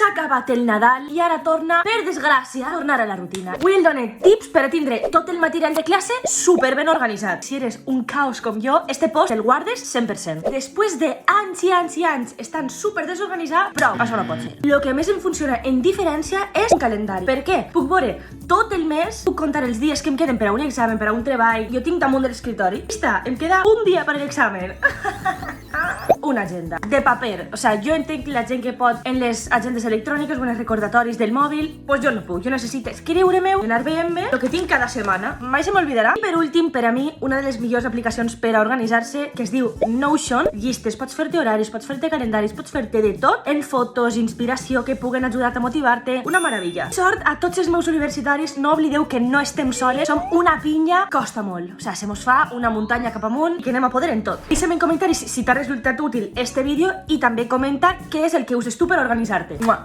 s'ha acabat el Nadal i ara torna, per desgràcia, a tornar a la rutina. Avui el dono tips per a tindre tot el material de classe super ben organitzat. Si eres un caos com jo, este post el guardes 100%. Després de anys i anys i anys estan super desorganitzat, però això no pot ser. Lo que més em funciona en diferència és un calendari. Per què? Puc veure tot el mes, puc comptar els dies que em queden per a un examen, per a un treball. Jo tinc damunt de l'escriptori. Vista, em queda un dia per a l'examen. Una agenda de paper. O sea, jo entenc la gent que pot en les agendes electròniques o en els recordatoris del mòbil, pues jo no puc. Jo necessito escriure-meu, anar veient-me el que tinc cada setmana. Mai se m'olvidarà. I per últim, per a mi, una de les millors aplicacions per a organitzar-se, que es diu Notion. Llistes, pots fer-te horaris, pots fer-te calendaris, pots fer-te de tot, en fotos, inspiració, que puguen ajudar-te a motivar-te. Una meravella. Sort a tots els meus universitaris, no oblideu que no estem soles, som una pinya, costa molt. O sea, se mos fa una muntanya cap amunt i que anem a poder en tot. Deixa'm en comentaris si t'ha resultat útil este vídeo i també comenta què és el que uses tu per organitzar-te.